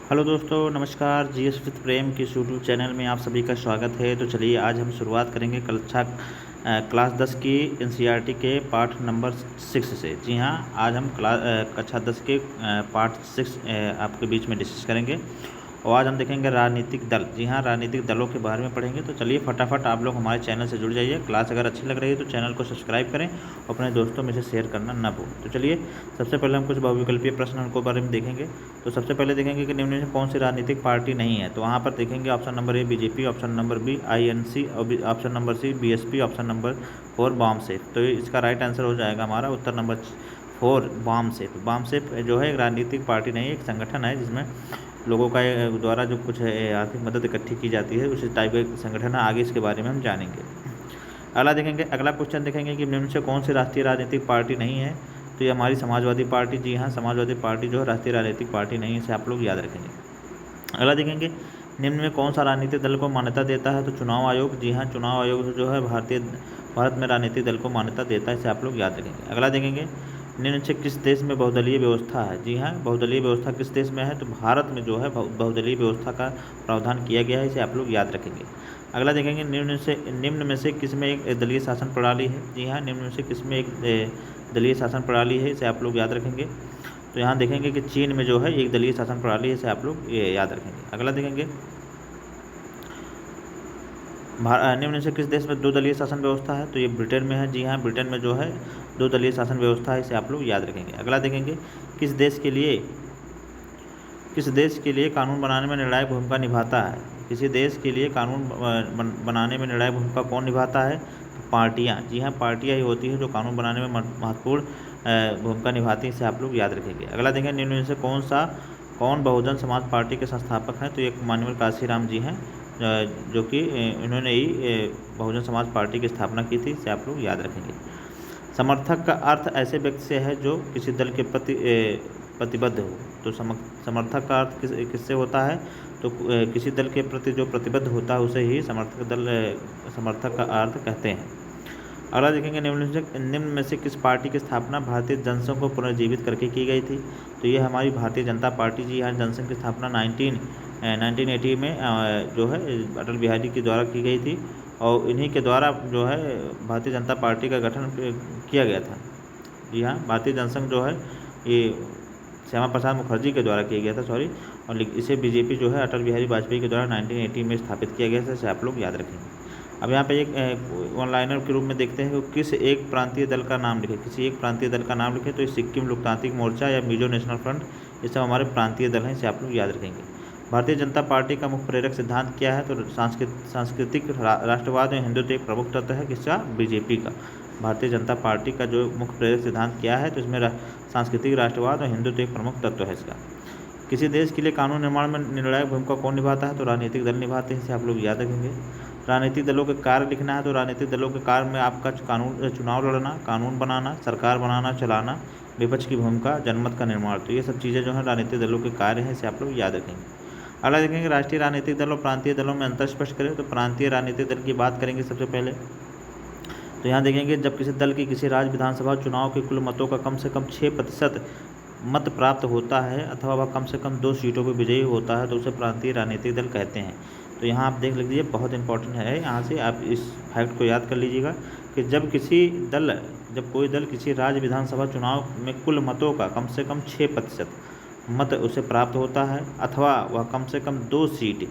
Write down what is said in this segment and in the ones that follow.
Hello दोस्तों, नमस्कार। GS with प्रेम की इस यूट्यूब चैनल में आप सभी का स्वागत है। तो चलिए आज हम शुरुआत करेंगे क्लास 10 की एनसीईआरटी के पार्ट नंबर 6 से। जी हाँ, आज हम कक्षा 10 के पार्ट 6 आपके बीच में डिस्कस करेंगे। और आज हम देखेंगे राजनीतिक दल। जी हाँ, राजनीतिक दलों के बारे में पढ़ेंगे। तो चलिए फटाफट आप लोग हमारे चैनल से जुड़ जाइए। क्लास अगर अच्छी लग रही है तो चैनल को सब्सक्राइब करें और अपने दोस्तों में से शेयर करना ना भूलें। तो चलिए सबसे पहले हम कुछ बहुविकल्पीय प्रश्न उनको बारे में देखेंगे। तो सबसे पहले देखेंगे कि निम्न में कौन सी राजनीतिक पार्टी नहीं है। तो वहाँ पर देखेंगे option number A BJP, option number B INC, और option number C BSP, option number 4 BAMCEF. तो इसका राइट आंसर हो जाएगा हमारा उत्तर नंबर 4 वामसेफ। वामसेफ जो है एक राजनीतिक पार्टी नहीं है, एक संगठन है जिसमें लोगों का द्वारा जो कुछ आर्थिक मदद इकट्ठी की जाती है, उसी टाइप का एक संगठन है। आगे इसके बारे में हम जानेंगे। अगला क्वेश्चन देखेंगे कि निम्न से कौन सी राष्ट्रीय राजनीतिक पार्टी नहीं है। तो ये हमारी समाजवादी पार्टी। जी हाँ, समाजवादी पार्टी जो है राष्ट्रीय राजनीतिक पार्टी नहीं है, इसे आप लोग याद रखेंगे। अगला देखेंगे निम्न में कौन सा राजनीतिक दल को मान्यता देता है। तो चुनाव आयोग। जी हाँ, चुनाव आयोग जो है भारत में राजनीतिक दल को मान्यता देता है, इसे आप लोग याद रखेंगे। अगला देखेंगे निम्न से किस देश में बहुदलीय व्यवस्था है। जी हाँ, बहुदलीय व्यवस्था किस देश में है। तो भारत में जो है बहुदलीय व्यवस्था का प्रावधान किया गया है, इसे आप लोग याद रखेंगे। अगला देखेंगे निम्न में से किस में एक दलीय शासन प्रणाली है। जी हाँ, निम्न में से किस में एक दलीय शासन प्रणाली है, इसे आप लोग याद रखेंगे। तो यहाँ देखेंगे कि चीन में जो है एक दलीय शासन प्रणाली है, इसे आप लोग ये याद रखेंगे। अगला देखेंगे निम्न से किस देश में दो दलीय शासन व्यवस्था है। तो ये ब्रिटेन में है। जी हाँ, ब्रिटेन में जो है दो दलीय शासन व्यवस्था है, इसे आप लोग याद रखेंगे। अगला देखेंगे किस देश के लिए कानून बनाने में निर्णायक भूमिका निभाता है। किसी देश के लिए कानून बनाने में निर्णायक भूमिका कौन निभाता है। तो पार्टियाँ। जी हाँ, पार्टियाँ ही होती हैं जो कानून बनाने में महत्वपूर्ण भूमिका निभाती हैं, इसे आप लोग याद रखेंगे। अगला देखेंगे निम्न में से कौन बहुजन समाज पार्टी के संस्थापक हैं। तो एक माननीय काशीराम जी हैं, जो कि इन्होंने ही बहुजन समाज पार्टी की स्थापना की थी, इसे आप लोग याद रखेंगे। समर्थक का अर्थ ऐसे व्यक्ति से है जो किसी दल के प्रति प्रतिबद्ध हो। तो समर्थक का अर्थ किससे होता है। तो किसी दल के प्रति जो प्रतिबद्ध होता है उसे ही समर्थक का अर्थ कहते हैं। अगला देखेंगे निम्न में से किस पार्टी की स्थापना भारतीय जनसंघ को पुनर्जीवित करके की गई थी। तो ये हमारी भारतीय जनता पार्टी। जी हाँ, जनसंघ की स्थापना 1980 में जो है अटल बिहारी के द्वारा की गई थी, और इन्हीं के द्वारा जो है भारतीय जनता पार्टी का गठन किया गया था। जी हाँ, भारतीय जनसंघ जो है ये श्यामा प्रसाद मुखर्जी के द्वारा किया गया था, और इसे बीजेपी जो है अटल बिहारी वाजपेयी के द्वारा 1980 में स्थापित किया गया था, इसे आप लोग याद रखेंगे। अब यहाँ पे एक ऑनलाइनर के रूप में देखते हैं कि किस एक प्रांतीय दल का नाम लिखे। किसी एक प्रांतीय दल का नाम लिखे। तो ये सिक्किम लोकतांत्रिक मोर्चा या मिजो नेशनल फ्रंट, ये सब हमारे प्रांतीय दल हैं, इसे आप लोग याद रखेंगे। भारतीय जनता पार्टी का मुख्य प्रेरक सिद्धांत क्या है। तो सांस्कृतिक राष्ट्रवाद में हिंदुत्व एक प्रमुख तत्व है, किसका। बीजेपी का। भारतीय जनता पार्टी का जो मुख्य प्रेरक सिद्धांत क्या है, तो इसमें सांस्कृतिक राष्ट्रवाद और हिंदुत्व एक प्रमुख तत्व है इसका। किसी देश के लिए कानून निर्माण में निर्णायक भूमिका कौन निभाता है। तो राजनीतिक दल निभाते हैं, इसे आप लोग याद रखेंगे। राजनीतिक दलों के कार्य लिखना है। तो राजनीतिक दलों के कार्य में आपका चुनाव लड़ना, कानून बनाना, सरकार बनाना चलाना, विपक्ष की भूमिका, जनमत का निर्माण। तो ये सब चीज़ें जो हैं राजनीतिक दलों के कार्य हैं, इसे आप लोग याद रखेंगे। अगला देखेंगे राष्ट्रीय राजनीतिक दल और प्रांतीय दलों में अंतर स्पष्ट करें। तो प्रांतीय राजनीतिक दल की बात करेंगे सबसे पहले। तो यहाँ देखेंगे जब किसी दल की किसी राज्य विधानसभा चुनाव के कुल मतों का कम से कम 6% मत प्राप्त होता है, अथवा वह कम से कम 2 सीटों पर विजयी होता है, तो उसे प्रांतीय राजनीतिक दल कहते हैं। तो यहाँ आप देख लीजिए, बहुत इंपॉर्टेंट है। यहाँ से आप इस फैक्ट को याद कर लीजिएगा कि जब कोई दल किसी राज्य विधानसभा चुनाव में कुल मतों का कम से कम 6% मत उसे प्राप्त होता है, अथवा वह कम से कम 2 सीट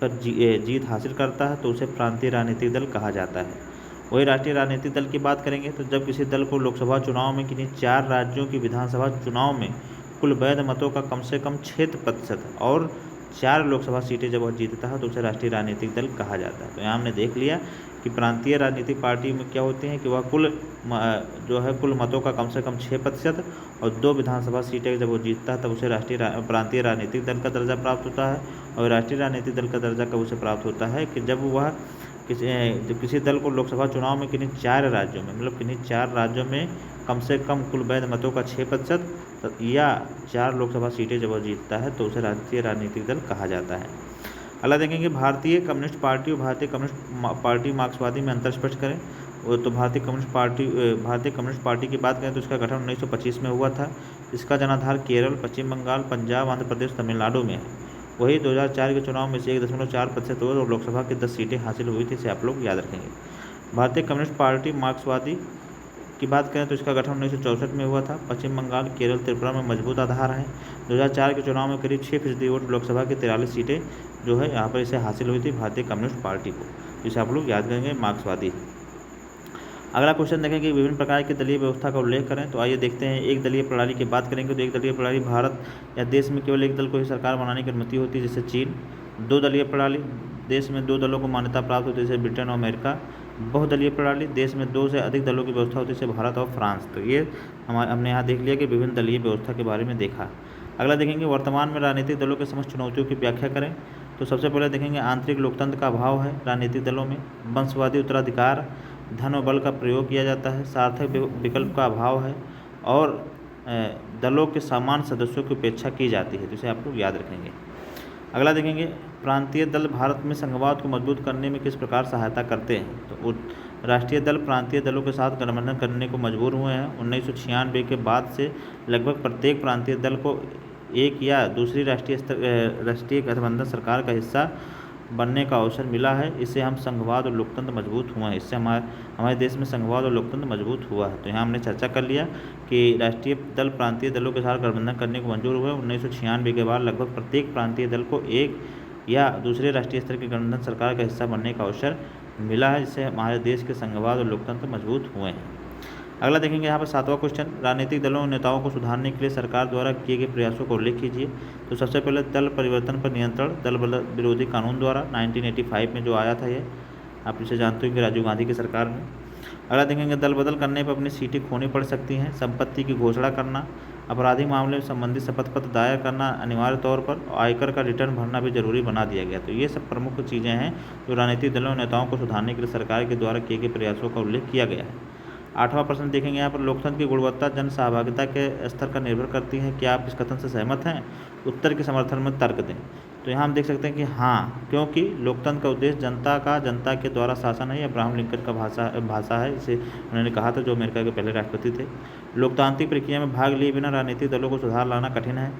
पर जीत हासिल करता है, तो उसे प्रांतीय राजनीतिक दल कहा जाता है। वही राष्ट्रीय राजनीतिक दल की बात करेंगे तो जब किसी दल को लोकसभा चुनाव में किन्हीं 4 राज्यों की विधानसभा चुनाव में कुल वैध मतों का कम से कम 6% और 4 लोकसभा सीटें जब वह जीतता है, तो उसे राष्ट्रीय राजनीतिक दल कहा जाता है। तो यहाँ हमने देख लिया कि प्रांतीय राजनीतिक पार्टी में क्या होते हैं कि वह कुल मतों का कम से कम 6% और 2 विधानसभा सीटें जब वो जीतता है, तब उसे प्रांतीय राजनीतिक दल का दर्जा प्राप्त होता है। और राष्ट्रीय राजनीतिक दल का दर्जा कब उसे प्राप्त होता है कि जब किसी दल को लोकसभा चुनाव में किन्हीं 4 राज्यों में, मतलब किन्हीं 4 राज्यों में कम से कम कुल वैध मतों का 6% या 4 लोकसभा सीटें जब वह जीतता है, तो उसे राष्ट्रीय राजनीतिक दल कहा जाता है। अगला देखेंगे भारतीय कम्युनिस्ट पार्टी और भारतीय कम्युनिस्ट पार्टी मार्क्सवादी में अंतर स्पष्ट करें। तो भारतीय कम्युनिस्ट पार्टी की बात करें तो इसका गठन 1925 में हुआ था। इसका जनाधार केरल, पश्चिम बंगाल, पंजाब, आंध्र प्रदेश, तमिलनाडु में है। वही 2004 के चुनाव में से 1.4% और लोकसभा की 10 सीटें हासिल हुई थी, इसे आप लोग याद रखेंगे। भारतीय कम्युनिस्ट पार्टी मार्क्सवादी की बात करें तो इसका गठन 1964 में हुआ था। पश्चिम बंगाल, केरल, त्रिपुरा में मजबूत आधार हैं। 2004 के चुनाव में करीब 6% वोट लोकसभा की 43 सीटें जो है यहाँ पर इसे हासिल हुई थी भारतीय कम्युनिस्ट पार्टी को, जिसे आप लोग याद करेंगे मार्क्सवादी। अगला क्वेश्चन देखें कि विभिन्न प्रकार की दलीय व्यवस्था का उल्लेख करें। तो आइए देखते हैं। एक दलीय प्रणाली की बात करेंगे तो एक दलीय प्रणाली भारत या देश में केवल एक दल को ही सरकार बनाने की अनुमति होती है, जैसे चीन। दो दलीय प्रणाली, देश में 2 दलों को मान्यता प्राप्त होती है, जैसे ब्रिटेन और अमेरिका। बहुदलीय प्रणाली, देश में 2 से अधिक दलों की व्यवस्था होती है, जैसे भारत और फ्रांस। तो ये हमने यहाँ देख लिया कि विभिन्न दलीय व्यवस्था के बारे में देखा। अगला देखेंगे वर्तमान में राजनीतिक दलों के समस्त चुनौतियों की व्याख्या करें। तो सबसे पहले देखेंगे आंतरिक लोकतंत्र का अभाव है राजनीतिक दलों में, वंशवादी उत्तराधिकार, धन और बल का प्रयोग किया जाता है, सार्थक विकल्प का अभाव है और दलों के सामान्य सदस्यों की उपेक्षा की जाती है, जिसे आप लोग याद रखेंगे। अगला देखेंगे प्रांतीय दल भारत में संघवाद को मजबूत करने में किस प्रकार सहायता करते हैं। तो राष्ट्रीय दल प्रांतीय दलों के साथ गठबंधन करने को मजबूर हुए हैं। 1996 के बाद से लगभग प्रत्येक प्रांतीय दल को एक या दूसरी राष्ट्रीय गठबंधन सरकार का हिस्सा बनने का अवसर मिला है। इससे हम संघवाद और लोकतंत्र मजबूत हुए हैं। इससे हमारे देश में संघवाद और लोकतंत्र मजबूत हुआ है। तो यहाँ हमने चर्चा कर लिया कि राष्ट्रीय दल प्रांतीय दलों के साथ गठबंधन करने को मंजूर हुए। 1996 के बाद लगभग प्रत्येक प्रांतीय दल को एक या दूसरे राष्ट्रीय स्तर की गठबंधन सरकार का हिस्सा बनने का अवसर मिला है, जिससे हमारे देश के संघवाद और लोकतंत्र मजबूत हुए हैं। अगला देखेंगे यहाँ पर 7वां क्वेश्चन, राजनीतिक दलों और नेताओं को सुधारने के लिए सरकार द्वारा किए गए प्रयासों का उल्लेख कीजिए। तो सबसे पहले दल परिवर्तन पर नियंत्रण, दल विरोधी कानून द्वारा 1985 में जो आया था, ये आप इसे जानते हो कि राजीव गांधी की सरकार में। अगला देखेंगे दल बदल करने पर अपनी सीटें खोनी पड़ सकती हैं, संपत्ति की घोषणा करना, आपराधिक मामले में संबंधित शपथ पत्र दायर करना अनिवार्य तौर पर, आयकर का रिटर्न भरना भी जरूरी बना दिया गया। तो ये सब प्रमुख चीज़ें हैं जो राजनीतिक दलों और नेताओं को सुधारने के लिए सरकार के द्वारा किए गए प्रयासों का उल्लेख किया गया है। 8वां प्रश्न देखेंगे यहाँ पर लोकतंत्र की गुणवत्ता जन सहभागिता के स्तर का निर्भर करती है, क्या आप इस कथन से सहमत हैं? उत्तर के समर्थन में तर्क दें। तो यहाँ हम देख सकते हैं कि हाँ, क्योंकि लोकतंत्र का उद्देश्य जनता के द्वारा शासन है। अब्राहम लिंकन का भाषा है, इसे उन्होंने कहा था, जो अमेरिका के पहले राष्ट्रपति थे। लोकतांत्रिक प्रक्रिया में भाग लिए बिना राजनीतिक दलों को सुधार लाना कठिन है।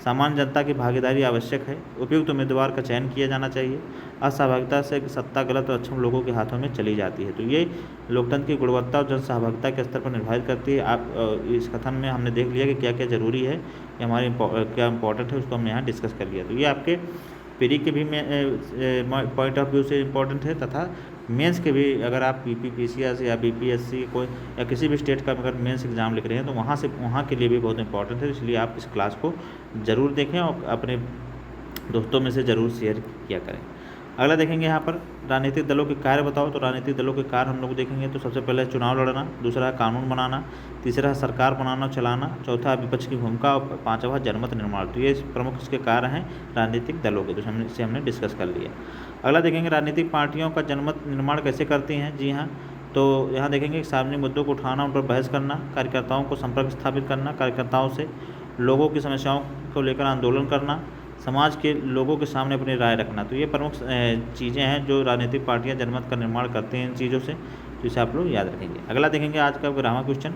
सामान्य जनता की भागीदारी आवश्यक है। उपयुक्त उम्मीदवार का चयन किया जाना चाहिए। असहभागिता से सत्ता गलत और अक्षम लोगों के हाथों में चली जाती है। तो ये लोकतंत्र की गुणवत्ता और जन सहभागिता के स्तर पर निर्धारित करती है। आप इस कथन में हमने देख लिया कि क्या क्या जरूरी है, कि हमारे क्या इंपॉर्टेंट है, उसको हमने यहाँ डिस्कस कर लिया। तो ये आपके प्री के भी पॉइंट ऑफ व्यू से इम्पोर्टेंट है, तथा मेंस के भी, अगर आप PPPCS या BPSC कोई या किसी भी स्टेट का अगर मेंस एग्ज़ाम लिख रहे हैं तो वहाँ के लिए भी बहुत इंपॉर्टेंट है। इसलिए आप इस क्लास को ज़रूर देखें और अपने दोस्तों में से ज़रूर शेयर किया करें। अगला देखेंगे यहाँ पर राजनीतिक दलों के कार्य बताओ। तो राजनीतिक दलों के कार्य हम लोग देखेंगे तो सबसे पहले चुनाव लड़ना, दूसरा है कानून बनाना, तीसरा है सरकार बनाना चलाना, चौथा विपक्ष की भूमिका और 5वां जनमत निर्माण। तो ये प्रमुख इसके कार्य हैं राजनीतिक दलों के, तो हमने डिस्कस कर लिया। अगला देखेंगे राजनीतिक पार्टियों का जनमत निर्माण कैसे करती हैं। जी हाँ, तो यहाँ देखेंगे सार्वजनिक मुद्दों को उठाना, उन पर बहस करना, कार्यकर्ताओं को संपर्क स्थापित करना, कार्यकर्ताओं से लोगों की समस्याओं को लेकर आंदोलन करना, समाज के लोगों के सामने अपनी राय रखना। तो ये प्रमुख चीज़ें हैं जो राजनीतिक पार्टियां जनमत का निर्माण करते हैं इन चीज़ों से, तो इसे आप लोग याद रखेंगे। अगला देखेंगे आज का 11वां क्वेश्चन,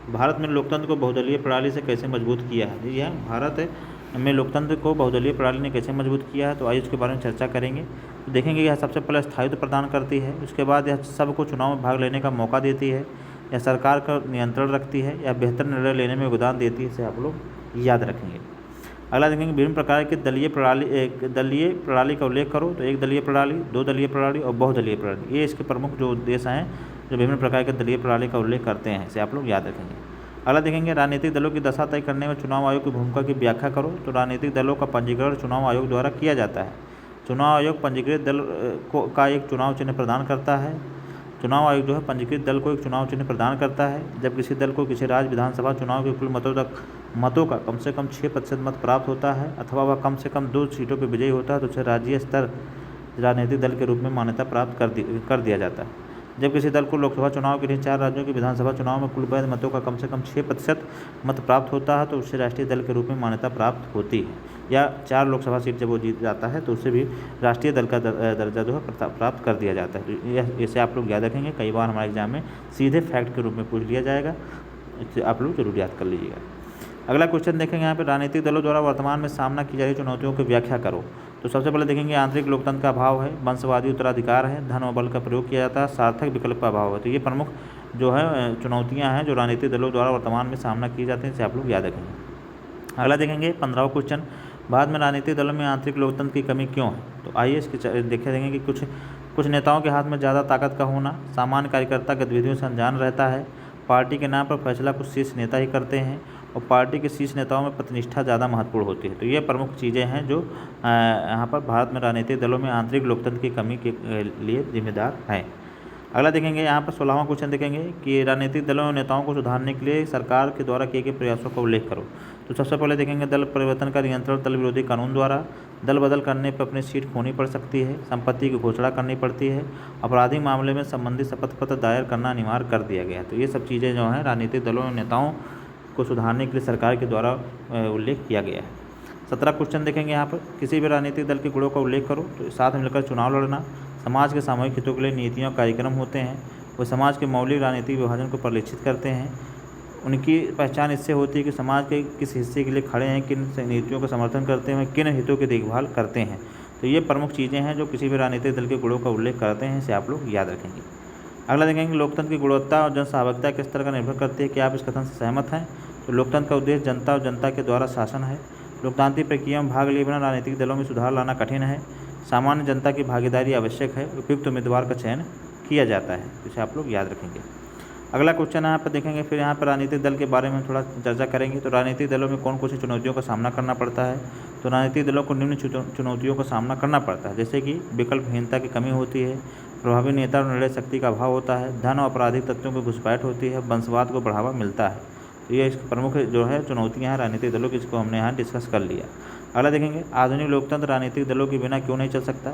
भारत में लोकतंत्र को बहुदलीय प्रणाली से कैसे मजबूत किया है। जी हाँ, भारत में लोकतंत्र को बहुदलीय प्रणाली ने कैसे मजबूत किया है, तो आइए उसके बारे में चर्चा करेंगे। तो देखेंगे यह सबसे पहले स्थायित्व प्रदान करती है, उसके बाद यह सबको चुनाव में भाग लेने का मौका देती है, यह सरकार का नियंत्रण रखती है, या बेहतर निर्णय लेने में योगदान देती है, इसे आप लोग याद रखेंगे। अगला देखेंगे विभिन्न प्रकार की दलीय प्रणाली का उल्लेख करो। तो एक दलीय प्रणाली, दो दलीय प्रणाली और बहुदलीय प्रणाली, ये इसके प्रमुख जो उद्देश्य हैं जो विभिन्न प्रकार के दलीय प्रणाली का उल्लेख करते हैं, इसे आप लोग याद रखेंगे। अगला देखेंगे राजनीतिक दलों की दशा तय करने में चुनाव आयोग की भूमिका की व्याख्या करो। तो राजनीतिक दलों का पंजीकरण चुनाव आयोग द्वारा किया जाता है। चुनाव आयोग पंजीकृत दल का एक चुनाव चिन्ह प्रदान करता है। चुनाव आयोग जो है पंजीकृत दल को एक चुनाव चिन्ह प्रदान करता है। जब किसी दल को किसी राज्य विधानसभा चुनाव के कुल मतों का कम से कम 6% मत प्राप्त होता है, अथवा वह कम से कम 2 सीटों पर विजयी होता है, तो उसे राज्य स्तर राजनीतिक दल के रूप में मान्यता प्राप्त कर दिया जाता है। जब किसी दल को लोकसभा चुनाव के लिए 4 राज्यों के विधानसभा चुनाव में कुल वैध मतों का कम से कम 6% मत प्राप्त होता है, तो उससे राष्ट्रीय दल के रूप में मान्यता प्राप्त होती है। या 4 लोकसभा सीट जब वो जीत जाता है तो उससे भी राष्ट्रीय दल का दर्जा जो है प्राप्त कर दिया जाता है। इसे आप लोग याद रखेंगे, कई बार हमारे एग्जाम में सीधे फैक्ट के रूप में पूछ लिया जाएगा, इसे आप लोग जरूर याद कर लीजिएगा। अगला क्वेश्चन देखेंगे यहाँ पे, राजनीतिक दलों द्वारा वर्तमान में सामना की जा रही चुनौतियों की व्याख्या करो। तो सबसे पहले देखेंगे आंतरिक लोकतंत्र का अभाव है, वंशवादी उत्तराधिकार है, धन और बल का प्रयोग किया जाता है, सार्थक विकल्प का अभाव है। तो ये प्रमुख जो है चुनौतियाँ हैं जो राजनीतिक दलों द्वारा वर्तमान में सामना किए जाते हैं, इसे आप लोग याद रखेंगे। अगला देखेंगे 15वां क्वेश्चन, भारत में राजनीतिक दलों में आंतरिक लोकतंत्र की कमी क्यों है। तो आइए इसके देखेंगे कि कुछ नेताओं के हाथ में ज़्यादा ताकत का होना, सामान्य कार्यकर्ता गतिविधियों से अनजान रहता है, पार्टी के नाम पर फैसला कुछ शीर्ष नेता ही करते हैं, और पार्टी के शीर्ष नेताओं में प्रतिनिष्ठा ज़्यादा महत्वपूर्ण होती है। तो ये प्रमुख चीज़ें हैं जो यहाँ पर भारत में राजनीतिक दलों में आंतरिक लोकतंत्र की कमी के लिए जिम्मेदार हैं। अगला देखेंगे यहाँ पर 16वां क्वेश्चन देखेंगे कि राजनीतिक दलों और नेताओं को सुधारने के लिए सरकार के द्वारा किए गए प्रयासों का उल्लेख करो। तो सबसे पहले देखेंगे दल परिवर्तन का नियंत्रण दल विरोधी कानून द्वारा, दल बदल करने पर अपनी सीट खोनी पड़ सकती है, संपत्ति की घोषणा करनी पड़ती है, आपराधिक मामले में संबंधित शपथ पत्र दायर करना अनिवार्य कर दिया गया है। तो ये सब चीज़ें जो हैं राजनीतिक दलों और नेताओं को सुधारने के लिए सरकार के द्वारा उल्लेख किया गया है। 17 क्वेश्चन देखेंगे यहाँ पर, किसी भी राजनीतिक दल के गुणों का उल्लेख करो। तो साथ मिलकर चुनाव लड़ना, समाज के सामूहिक हितों के लिए नीतियाँ और कार्यक्रम होते हैं, वो समाज के मौलिक राजनीतिक विभाजन को परिलक्षित करते हैं, उनकी पहचान इससे होती है कि समाज के किस हिस्से के लिए खड़े हैं, किन नीतियों का समर्थन करते हैं, किन हितों की देखभाल करते हैं। तो ये प्रमुख चीज़ें हैं जो किसी भी राजनीतिक दल के गुणों का उल्लेख करते हैं, इसे आप लोग याद रखेंगे। अगला देखेंगे लोकतंत्र की गुणवत्ता और जनसहभागिता किस तरह का निर्भर करती है, क्या आप इस कथन से सहमत हैं। तो लोकतंत्र का उद्देश्य जनता और जनता के द्वारा शासन है, लोकतांत्रिक प्रक्रिया में भाग लिए बिना राजनीतिक दलों में सुधार लाना कठिन है, सामान्य जनता की भागीदारी आवश्यक है, उपयुक्त उम्मीदवार का चयन किया जाता है। इसे आप लोग याद रखेंगे। अगला क्वेश्चन यहाँ पर देखेंगे, फिर यहाँ पर राजनीतिक दल के बारे में थोड़ा चर्चा करेंगे। तो राजनीतिक दलों में कौन कौन सी चुनौतियों का सामना करना पड़ता है। तो राजनीतिक दलों को निम्न चुनौतियों का सामना करना पड़ता है, जैसे कि विकल्पहीनता की कमी होती है, प्रभावी नेता और निर्णय शक्ति का अभाव होता है, धन और आपराधिक तत्वों की घुसपैठ होती है, वंशवाद को बढ़ावा मिलता है। तो ये इसकी प्रमुख जो है चुनौतियाँ हैं राजनीतिक दलों की, इसको हमने यहाँ डिस्कस कर लिया। अगला देखेंगे आधुनिक लोकतंत्र राजनीतिक दलों के बिना क्यों नहीं चल सकता।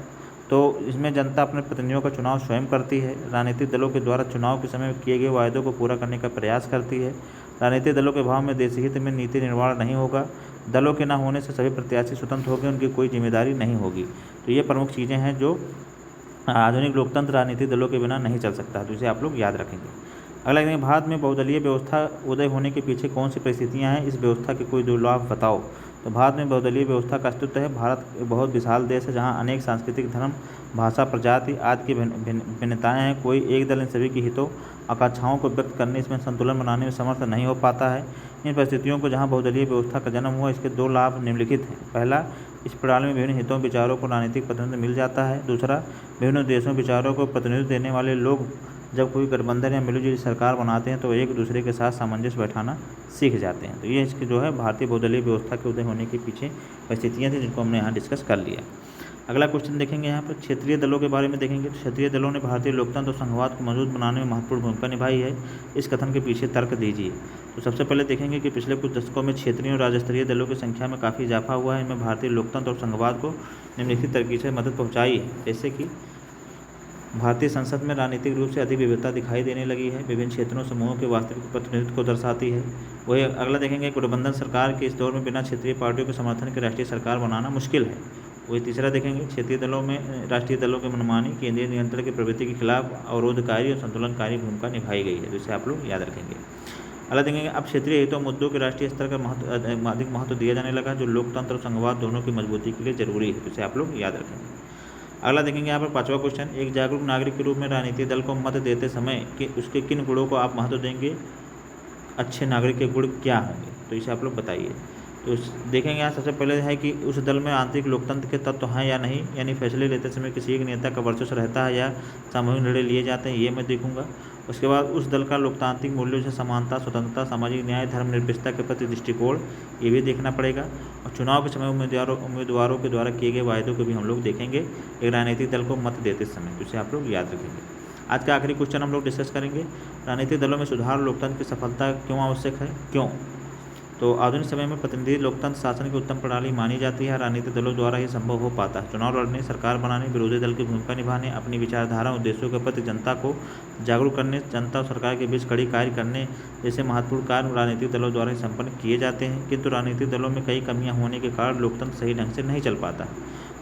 तो इसमें जनता अपने प्रतिनिधियों का चुनाव स्वयं करती है, राजनीतिक दलों के द्वारा चुनाव के समय किए गए वायदों को पूरा करने का प्रयास करती है, राजनीतिक दलों के अभाव में देश हित में नीति निर्माण नहीं होगा, दलों के न होने से सभी प्रत्याशी स्वतंत्र होंगे, उनकी कोई जिम्मेदारी नहीं होगी। तो ये प्रमुख चीज़ें हैं जो आधुनिक लोकतंत्र राजनीतिक दलों के बिना नहीं चल सकता, तो इसे आप लोग याद रखेंगे। अगला देखेंगे भारत में बहुदलीय व्यवस्था उदय होने के पीछे कौन सी परिस्थितियाँ हैं, इस व्यवस्था के कोई दो लाभ बताओ। तो भारत में बहुदलीय व्यवस्था का अस्तित्व है। भारत एक बहुत विशाल देश है जहाँ अनेक सांस्कृतिक, धर्म, भाषा, प्रजाति आदि की भिन्नताएँ हैं। कोई एक दल इन सभी की हितों आकांक्षाओं को व्यक्त करने, इसमें संतुलन बनाने में समर्थ नहीं हो पाता है। इन परिस्थितियों को जहाँ बहुदलीय व्यवस्था का जन्म हुआ, इसके दो लाभ निम्नलिखित हैं। पहला, इस प्रणाली में विभिन्न हितों विचारों को राजनीतिक प्रतिनिधित्व मिल जाता है। दूसरा, विभिन्न देशों विचारों को प्रतिनिधित्व देने वाले लोग जब कोई गठबंधन या मिलीजुली सरकार बनाते हैं तो एक दूसरे के साथ सामंजस्य बैठाना सीख जाते हैं। तो ये इसकी जो है भारतीय बहुदलीय व्यवस्था के उदय होने के पीछे परिस्थितियाँ थी, जिनको हमने यहाँ डिस्कस कर लिया। अगला क्वेश्चन देखेंगे यहाँ पर क्षेत्रीय दलों के बारे में देखेंगे। तो क्षेत्रीय दलों ने भारतीय लोकतंत्र और संघवाद को मजबूत बनाने में महत्वपूर्ण भूमिका निभाई है। इस कथन के पीछे तर्क दीजिए। तो सबसे पहले देखेंगे कि पिछले कुछ दशकों में क्षेत्रीय और राज्य स्तरीय दलों की संख्या में काफ़ी इजाफा हुआ है। इनमें भारतीय लोकतंत्र और संघवाद को निम्नलिखित तरीके से मदद पहुँचाई है, जैसे कि भारतीय संसद में राजनीतिक रूप से अधिक विविधता दिखाई देने लगी है, विभिन्न क्षेत्रों समूहों के वास्तविक प्रतिनिधित्व को दर्शाती है। वही अगला देखेंगे गठबंधन सरकार के इस दौर में बिना क्षेत्रीय पार्टियों के समर्थन के राष्ट्रीय सरकार बनाना मुश्किल है। वही तीसरा देखेंगे क्षेत्रीय दलों में राष्ट्रीय दलों के मनमानी, केंद्रीय नियंत्रण की प्रवृत्ति के खिलाफ अवरोधकारी और संतुलनकारी भूमिका निभाई गई है, जिसे आप लोग याद रखेंगे। अगला देखेंगे अब क्षेत्रीय हितों मुद्दों के राष्ट्रीय स्तर का अधिक महत्व दिया जाने लगा, जो लोकतंत्र और संघवाद दोनों की मजबूती के लिए जरूरी है, जिसे आप लोग याद रखेंगे। अगला देखेंगे यहाँ पर पांचवा क्वेश्चन, एक जागरूक नागरिक के रूप में राजनीतिक दल को मत देते समय कि उसके किन गुणों को आप महत्व देंगे, अच्छे नागरिक के गुण क्या होंगे, तो इसे आप लोग बताइए। तो देखेंगे यहाँ सबसे पहले है कि उस दल में आंतरिक लोकतंत्र के तत्व हैं या नहीं, यानी फैसले लेते समय किसी एक नेता का वर्चस्व रहता है या सामूहिक निर्णय लिए जाते हैं, ये मैं देखूंगा। उसके बाद उस दल का लोकतांत्रिक मूल्यों से समानता, स्वतंत्रता, सामाजिक न्याय, धर्मनिरपेक्षता के प्रति दृष्टिकोण, ये भी देखना पड़ेगा। और चुनाव के समय उम्मीदवारों के द्वारा किए गए वायदों को भी हम लोग देखेंगे एक राजनीतिक दल को मत देते समय, जिसे आप लोग याद रखेंगे। आज का आखिरी क्वेश्चन हम लोग डिस्कस करेंगे, राजनीतिक दलों में सुधार लोकतंत्र की सफलता क्यों आवश्यक है, क्यों। तो आधुनिक समय में प्रतिनिधि लोकतंत्र शासन की उत्तम प्रणाली मानी जाती है। राजनीतिक दलों द्वारा ही संभव हो पाता है। चुनाव लड़ने, सरकार बनाने, विरोधी दल की भूमिका निभाने, अपनी विचारधारा उद्देश्यों के प्रति जनता को जागरूक करने, जनता और सरकार के बीच कड़ी कार्य करने जैसे महत्वपूर्ण कार्य राजनीतिक दलों द्वारा ही संपन्न किए जाते हैं। किंतु राजनीतिक दलों में कई कमियां होने के कारण लोकतंत्र सही ढंग से नहीं चल पाता।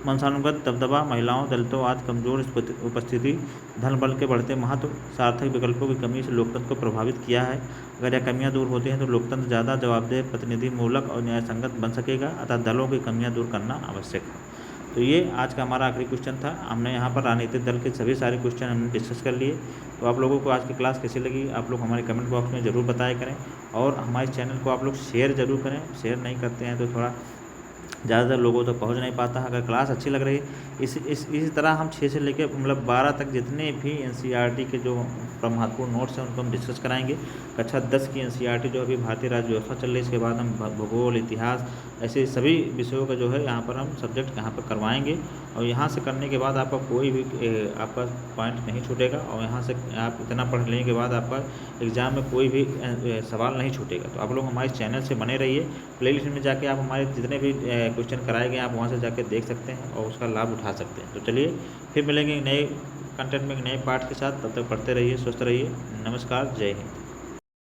वंशानुगत दबदबा, महिलाओं, दलितों आदि कमजोर उपस्थिति, धन बल के बढ़ते महत्व, सार्थक विकल्पों की कमी से लोकतंत्र को प्रभावित किया है। अगर यह कमियां दूर होती हैं तो लोकतंत्र ज़्यादा जवाबदेह, प्रतिनिधिमूलक और न्यायसंगत बन सकेगा, अतः दलों की कमियां दूर करना आवश्यक है। तो ये आज का हमारा आखिरी क्वेश्चन था। हमने यहाँ पर राजनीतिक दल के सभी सारे क्वेश्चन हमने डिस्कस कर लिए। तो आप लोगों को आज की क्लास कैसी लगी आप लोग हमारे कमेंट बॉक्स में ज़रूर बताया करें, और हमारे चैनल को आप लोग शेयर ज़रूर करें। शेयर नहीं करते हैं तो थोड़ा ज़्यादातर लोगों तक पहुंच नहीं पाता। अगर क्लास अच्छी लग रही है इसी तरह हम 6 से लेकर मतलब 12 तक जितने भी एनसीईआरटी के जो महत्वपूर्ण नोट्स हैं उनको हम डिस्कस कराएंगे। कक्षा 10 की एनसीईआरटी जो अभी भारतीय राज्य व्यवस्था चल रही है, इसके बाद हम भूगोल, इतिहास, ऐसे सभी विषयों का जो है यहाँ पर हम सब्जेक्ट यहाँ पर करवाएंगे। और यहाँ से करने के बाद आपका कोई भी आपका पॉइंट नहीं छूटेगा, और यहाँ से आप इतना पढ़ लेने के बाद आपका एग्ज़ाम में कोई भी सवाल नहीं छूटेगा। तो आप लोग हमारे चैनल से बने रहिए। प्लेलिस्ट में जाके आप हमारे जितने भी क्वेश्चन कराए गए आप वहाँ से जाके देख सकते हैं और उसका लाभ उठा सकते हैं। तो चलिए फिर मिलेंगे नए कंटेंट में नए पार्ट के साथ। तब तक पढ़ते रहिए, स्वस्थ रहिए। नमस्कार, जय हिंद।